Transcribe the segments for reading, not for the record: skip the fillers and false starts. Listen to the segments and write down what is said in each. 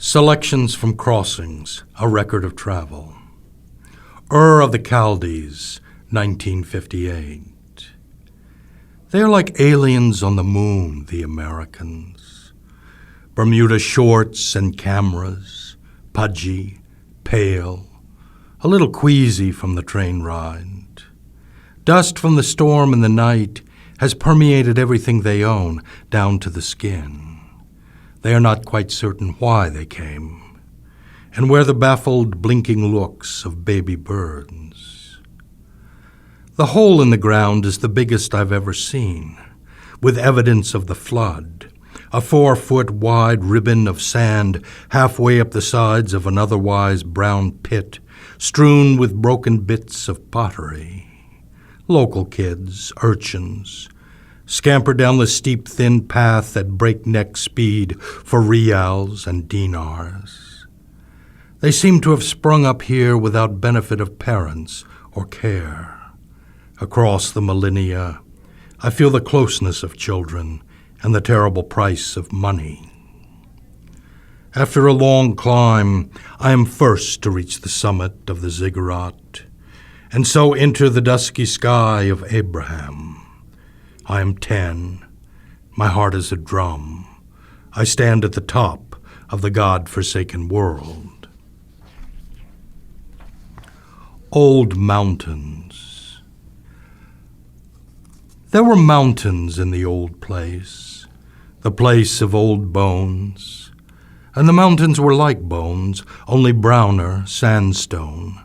Selections from Crossings, A Record of Travel. Ur of the Chaldees, 1958. They are like aliens on the moon, the Americans. Bermuda shorts and cameras, pudgy, pale, a little queasy from the train ride. Dust from the storm in the night has permeated everything they own, down to the skin. They are not quite certain why they came, and wear the baffled, blinking looks of baby birds. The hole in the ground is the biggest I've ever seen, with evidence of the flood, a 4-foot wide ribbon of sand halfway up the sides of an otherwise brown pit, strewn with broken bits of pottery. Local kids, urchins, scamper down the steep, thin path at breakneck speed for rials and dinars. They seem to have sprung up here without benefit of parents or care. Across the millennia, I feel the closeness of children and the terrible price of money. After a long climb, I am first to reach the summit of the ziggurat, and so enter the dusky sky of Abraham. I am 10. My heart is a drum. I stand at the top of the God-forsaken world. Old mountains. There were mountains in the old place, the place of old bones, and the mountains were like bones, only browner, sandstone,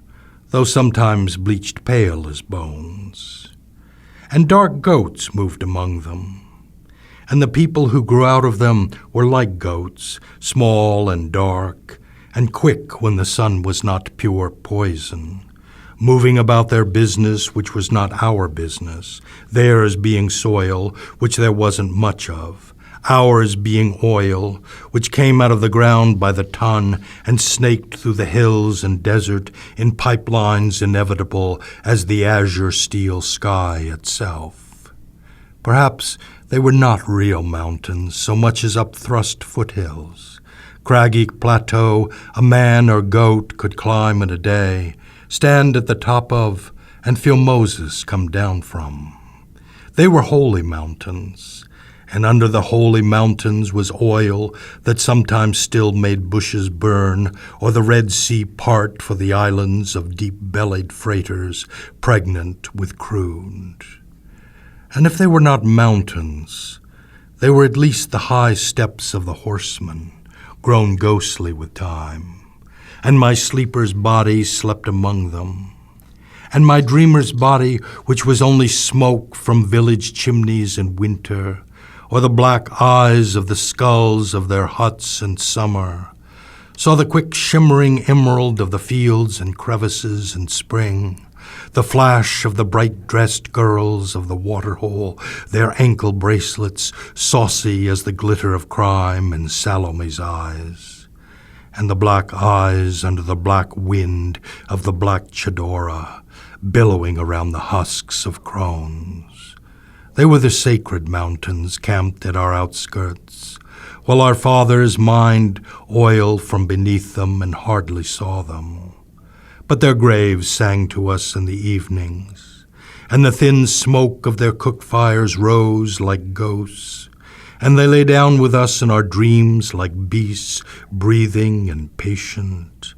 though sometimes bleached pale as bones. And dark goats moved among them, and the people who grew out of them were like goats, small and dark, and quick when the sun was not pure poison, moving about their business which was not our business, theirs being soil, which there wasn't much of, ours being oil, which came out of the ground by the ton and snaked through the hills and desert in pipelines inevitable as the azure steel sky itself. Perhaps they were not real mountains so much as upthrust foothills, craggy plateau a man or goat could climb in a day, stand at the top of, and feel Moses come down from. They were holy mountains, and under the holy mountains was oil that sometimes still made bushes burn, or the Red Sea part for the islands of deep-bellied freighters pregnant with crude. And if they were not mountains, they were at least the high steps of the horseman, grown ghostly with time, and my sleeper's body slept among them, and my dreamer's body, which was only smoke from village chimneys in winter, or the black eyes of the skulls of their huts in summer, saw the quick shimmering emerald of the fields and crevices in spring, the flash of the bright-dressed girls of the waterhole, their ankle bracelets saucy as the glitter of crime in Salome's eyes, and the black eyes under the black wind of the black chadora, billowing around the husks of crones. They were the sacred mountains camped at our outskirts, while our fathers mined oil from beneath them and hardly saw them. But their graves sang to us in the evenings, and the thin smoke of their cook fires rose like ghosts, and they lay down with us in our dreams like beasts, breathing and patient.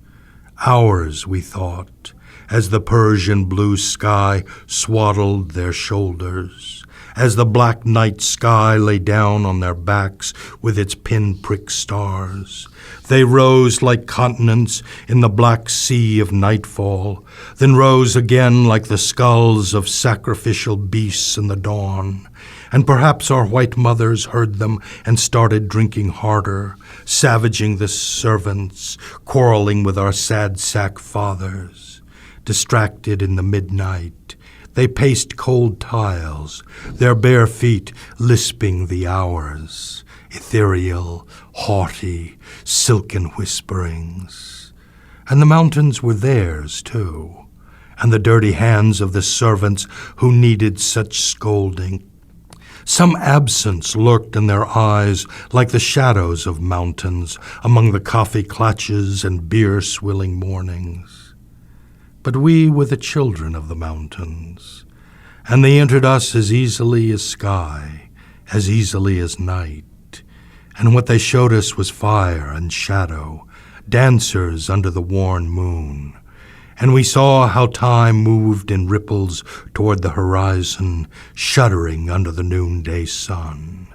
Ours, we thought, as the Persian blue sky swaddled their shoulders, as the black night sky lay down on their backs with its pinprick stars. They rose like continents in the black sea of nightfall, then rose again like the skulls of sacrificial beasts in the dawn. And perhaps our white mothers heard them and started drinking harder, savaging the servants, quarreling with our sad sack fathers. Distracted in the midnight, they paced cold tiles, their bare feet lisping the hours, ethereal, haughty, silken whisperings. And the mountains were theirs, too, and the dirty hands of the servants who needed such scolding, Some absence lurked in their eyes like the shadows of mountains among the coffee clutches and beer-swilling mornings. But we were the children of the mountains, and they entered us as easily as sky, as easily as night, and what they showed us was fire and shadow, dancers under the worn moon. And we saw how time moved in ripples toward the horizon, shuddering under the noonday sun.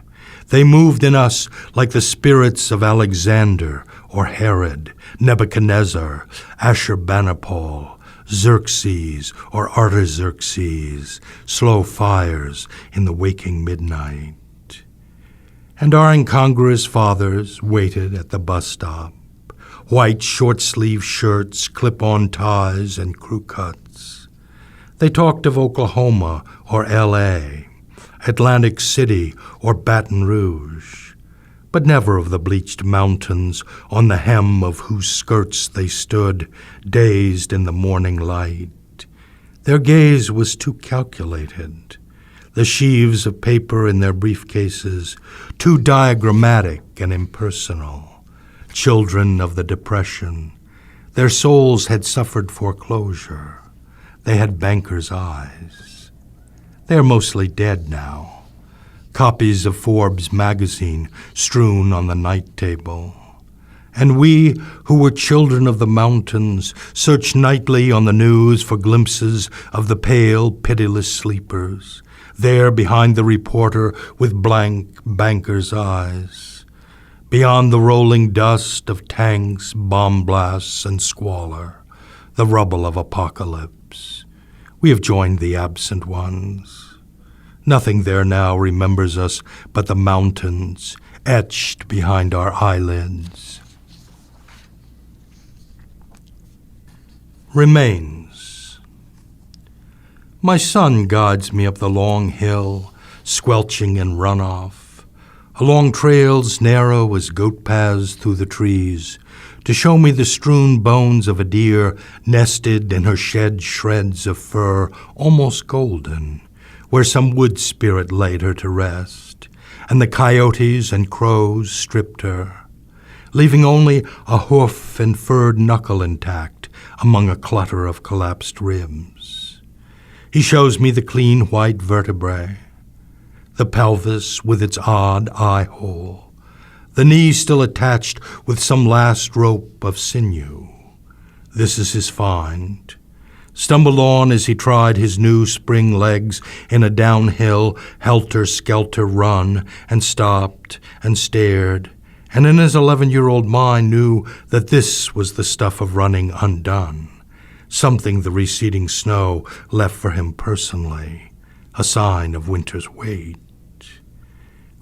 They moved in us like the spirits of Alexander or Herod, Nebuchadnezzar, Ashurbanipal, Xerxes or Artaxerxes, slow fires in the waking midnight. And our incongruous fathers waited at the bus stop, white short-sleeved shirts, clip-on ties, and crew cuts. They talked of Oklahoma or L.A., Atlantic City or Baton Rouge, but never of the bleached mountains on the hem of whose skirts they stood, dazed in the morning light. Their gaze was too calculated, the sheaves of paper in their briefcases too diagrammatic and impersonal. Children of the Depression, their souls had suffered foreclosure. They had bankers' eyes. They are mostly dead now. Copies of Forbes magazine strewn on the night table. And we, who were children of the mountains, searched nightly on the news for glimpses of the pale, pitiless sleepers, there behind the reporter with blank banker's eyes. Beyond the rolling dust of tanks, bomb blasts, and squalor, the rubble of apocalypse, we have joined the absent ones. Nothing there now remembers us but the mountains etched behind our eyelids. Remains. My son guides me up the long hill, squelching in runoff, along trails narrow as goat paths through the trees, to show me the strewn bones of a deer nested in her shed shreds of fur, almost golden, where some wood spirit laid her to rest, and the coyotes and crows stripped her, leaving only a hoof and furred knuckle intact among a clutter of collapsed ribs. He shows me the clean white vertebrae, the pelvis with its odd eye hole, the knee still attached with some last rope of sinew. This is his find. Stumbled on as he tried his new spring legs in a downhill, helter-skelter run, and stopped and stared, and in his 11-year-old mind knew that this was the stuff of running undone, something the receding snow left for him personally, a sign of winter's wait.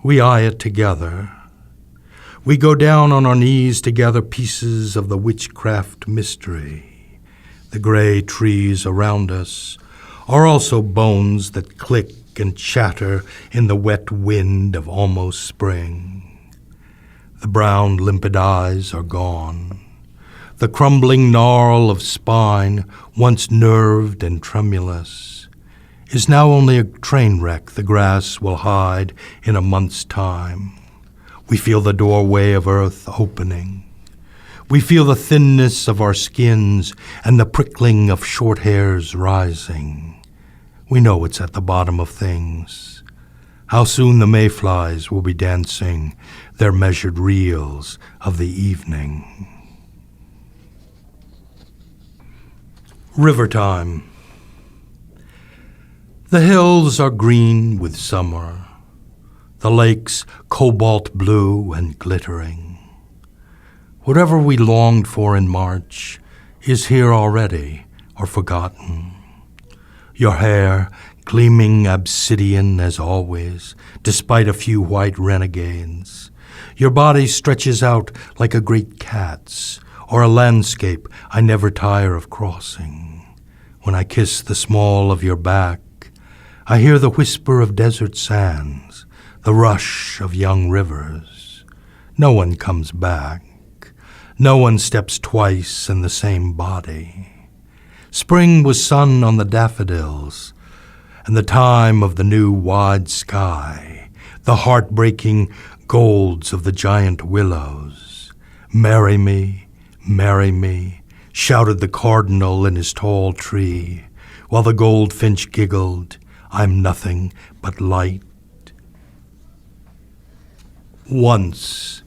We eye it together. We go down on our knees to gather pieces of the witchcraft mystery. The gray trees around us are also bones that click and chatter in the wet wind of almost spring. The brown, limpid eyes are gone. The crumbling gnarl of spine, once nerved and tremulous, is now only a train wreck the grass will hide in a month's time. We feel the doorway of earth opening. We feel the thinness of our skins and the prickling of short hairs rising. We know it's at the bottom of things. How soon the mayflies will be dancing their measured reels of the evening. River time. The hills are green with summer, the lakes cobalt blue and glittering. Whatever we longed for in March is here already or forgotten. Your hair gleaming obsidian as always, despite a few white renegades. Your body stretches out like a great cat's, or a landscape I never tire of crossing. When I kiss the small of your back, I hear the whisper of desert sands, the rush of young rivers. No one comes back. No one steps twice in the same body. Spring was sun on the daffodils, and the time of the new wide sky, the heartbreaking golds of the giant willows. Marry me, shouted the cardinal in his tall tree, while the goldfinch giggled, I'm nothing but light. Once,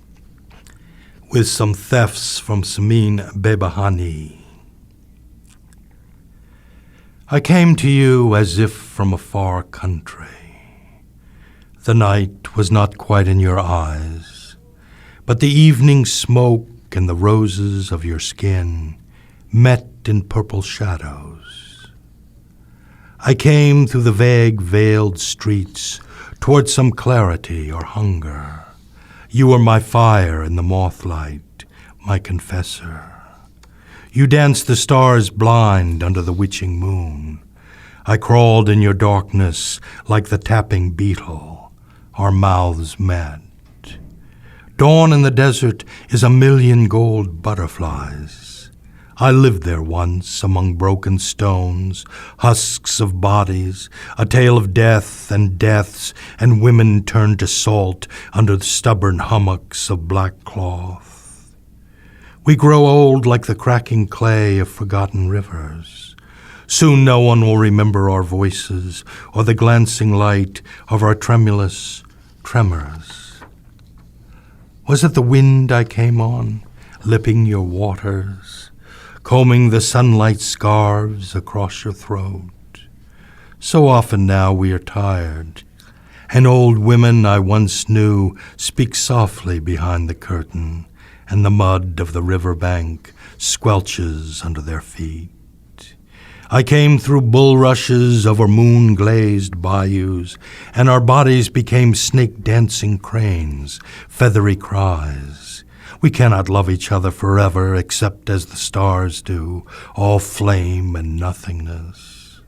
with some thefts from Samin Bebahani, I came to you as if from a far country. The night was not quite in your eyes, but the evening smoke and the roses of your skin met in purple shadows. I came through the vague, veiled streets toward some clarity or hunger. You were my fire in the mothlight, my confessor. You danced the stars blind under the witching moon. I crawled in your darkness like the tapping beetle. Our mouths met. Dawn in the desert is a million gold butterflies. I lived there once among broken stones, husks of bodies, a tale of death and deaths, and women turned to salt under the stubborn hummocks of black cloth. We grow old like the cracking clay of forgotten rivers. Soon no one will remember our voices or the glancing light of our tremulous tremors. Was it the wind I came on, lipping your waters, combing the sunlight scarves across your throat? So often now we are tired, and old women I once knew speak softly behind the curtain, and the mud of the river bank squelches under their feet. I came through bulrushes over moon-glazed bayous, and our bodies became snake-dancing cranes, feathery cries. We cannot love each other forever except as the stars do, all flame and nothingness.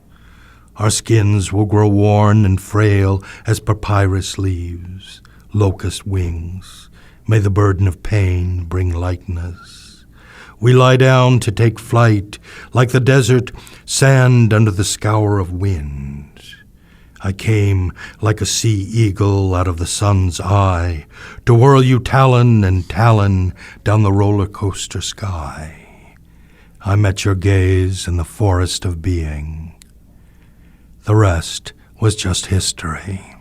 Our skins will grow worn and frail as papyrus leaves, locust wings. May the burden of pain bring lightness. We lie down to take flight, like the desert sand under the scour of wind. I came like a sea eagle out of the sun's eye, to whirl you talon and talon down the roller coaster sky. I met your gaze in the forest of being. The rest was just history.